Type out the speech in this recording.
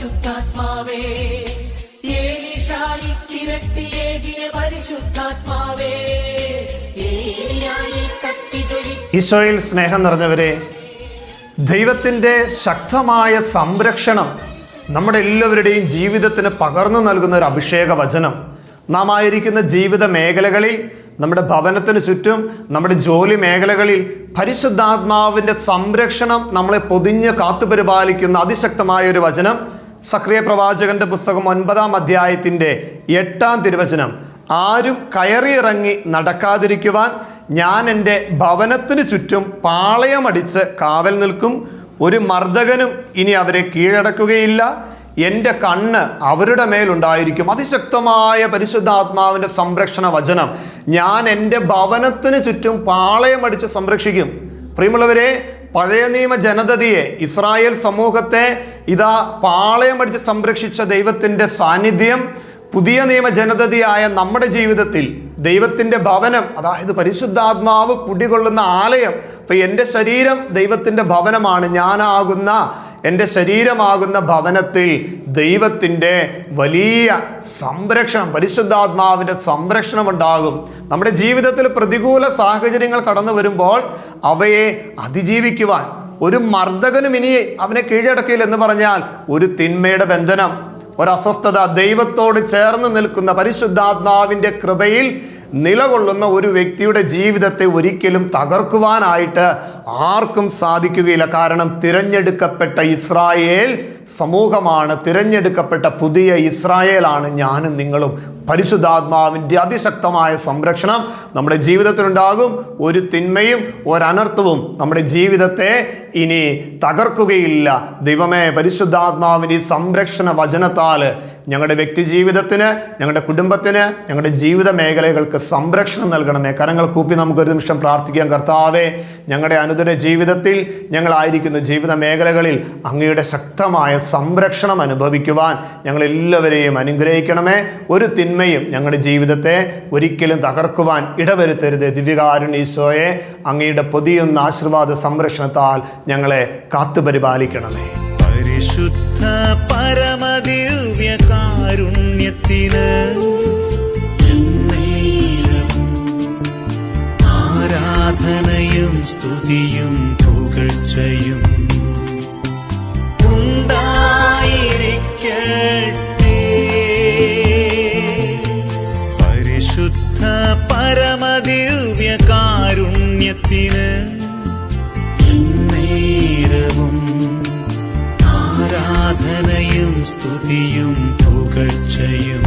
പരിശുദ്ധാത്മാവേ, ഏലീശായിക്കിരട്ടിയേകിയ പരിശുദ്ധാത്മാവേ, ഏലിയായിൽ കത്തിജ്വലി. ഈശോയിൽ സ്നേഹം നിറഞ്ഞവരെ, ദൈവത്തിൻ്റെ ശക്തമായ സംരക്ഷണം നമ്മുടെ എല്ലാവരുടെയും ജീവിതത്തിന് പകർന്നു നൽകുന്ന ഒരു അഭിഷേക വചനം. നാം ആയിരിക്കുന്ന ജീവിത മേഖലകളിൽ, നമ്മുടെ ഭവനത്തിന് ചുറ്റും, നമ്മുടെ ജോലി മേഖലകളിൽ പരിശുദ്ധാത്മാവിൻ്റെ സംരക്ഷണം നമ്മളെ പൊതിഞ്ഞ് കാത്തുപരിപാലിക്കുന്ന അതിശക്തമായ ഒരു വചനം. സക്രിയ പ്രവാചകന്റെ പുസ്തകം 9-ാം അധ്യായത്തിൻ്റെ 8-ാം തിരുവചനം. ആരും കയറിയിറങ്ങി നടക്കാതിരിക്കുവാൻ ഞാൻ എൻ്റെ ഭവനത്തിന് ചുറ്റും പാളയമടിച്ച് കാവൽ നിൽക്കും. ഒരു മർദ്ദകനും ഇനി അവരെ കീഴടക്കുകയില്ല. എൻ്റെ കണ്ണ് അവരുടെ മേലുണ്ടായിരിക്കും. അതിശക്തമായ പരിശുദ്ധാത്മാവിൻ്റെ സംരക്ഷണ വചനം. ഞാൻ എൻ്റെ ഭവനത്തിന് ചുറ്റും പാളയമടിച്ച് സംരക്ഷിക്കും. പ്രിയമുള്ളവരെ, പഴയ നിയമ ജനതയെ, ഇസ്രായേൽ സമൂഹത്തെ ഇതാ പാളയമടിച്ച് സംരക്ഷിച്ച ദൈവത്തിൻ്റെ സാന്നിധ്യം പുതിയ നിയമ ജനതയായ നമ്മുടെ ജീവിതത്തിൽ ദൈവത്തിൻ്റെ ഭവനം, അതായത് പരിശുദ്ധാത്മാവ് കുടികൊള്ളുന്ന ആലയം. അപ്പം എൻ്റെ ശരീരം ദൈവത്തിൻ്റെ ഭവനമാണ്. ഞാനാകുന്ന എൻ്റെ ശരീരമാകുന്ന ഭവനത്തിൽ ദൈവത്തിൻ്റെ വലിയ സംരക്ഷണം, പരിശുദ്ധാത്മാവിൻ്റെ സംരക്ഷണം ഉണ്ടാകും. നമ്മുടെ ജീവിതത്തിൽ പ്രതികൂല സാഹചര്യങ്ങൾ കടന്നു വരുമ്പോൾ അവയെ അതിജീവിക്കുവാൻ ഒരു മർദ്ദകനും ഇനി അവനെ കീഴടക്കില്ല എന്ന് പറഞ്ഞാൽ, ഒരു തിന്മയുടെ ബന്ധനം, ഒരസ്വസ്ഥത, ദൈവത്തോട് ചേർന്ന് നിൽക്കുന്ന പരിശുദ്ധാത്മാവിൻ്റെ കൃപയിൽ നിലകൊള്ളുന്ന ഒരു വ്യക്തിയുടെ ജീവിതത്തെ ഒരിക്കലും തകർക്കുവാനായിട്ട് ആർക്കും സാധിക്കുകയില്ല. കാരണം തിരഞ്ഞെടുക്കപ്പെട്ട ഇസ്രായേൽ സമൂഹമാണ്, തിരഞ്ഞെടുക്കപ്പെട്ട പുതിയ ഇസ്രായേലാണ് ഞാനും നിങ്ങളും. പരിശുദ്ധാത്മാവിൻ്റെ അതിശക്തമായ സംരക്ഷണം നമ്മുടെ ജീവിതത്തിലുണ്ടാകും. ഒരു തിന്മയും ഒരനർത്ഥവും നമ്മുടെ ജീവിതത്തെ ഇനി തകർക്കുകയില്ല. ദൈവമേ, പരിശുദ്ധാത്മാവിൻ്റെ ഈ സംരക്ഷണ വചനത്താൽ ഞങ്ങളുടെ വ്യക്തി ജീവിതത്തിന്, ഞങ്ങളുടെ കുടുംബത്തിന്, ഞങ്ങളുടെ ജീവിത മേഖലകൾക്ക് സംരക്ഷണം നൽകണമേ. കരങ്ങൾ കൂപ്പി നമുക്കൊരു നിമിഷം പ്രാർത്ഥിക്കാം. കർത്താവേ, ഞങ്ങളുടെ അനുദിന ജീവിതത്തിൽ, ഞങ്ങളായിരിക്കുന്ന ജീവിത മേഖലകളിൽ അങ്ങയുടെ ശക്തമായ സംരക്ഷണം അനുഭവിക്കുവാൻ ഞങ്ങളെല്ലാവരെയും അനുഗ്രഹിക്കണമേ. ഒരു തിന്മയും ഞങ്ങളുടെ ജീവിതത്തെ ഒരിക്കലും തകർക്കുവാൻ ഇടവരുത്തരുത്. ദിവ്യകാരുണ്യ ഈശോയെ, അങ്ങയുടെ പൊതിയുന്ന ആശീർവാദ സംരക്ഷണത്താൽ ഞങ്ങളെ കാത്തുപരിപാലിക്കണമേ. പരിശുദ്ധ പരമദിവ്യ കാരുണ്യത്തിന് ആരാധനയും സ്തുതിയും പുകഴ്ചയും ഉണ്ടായിരിക്കട്ടെ. പരിശുദ്ധ പരമദിവ്യ കാരുണ്യത്തിന് നേരവും ആരാധനയും സ്തുതിയും പുകഴ്ചയും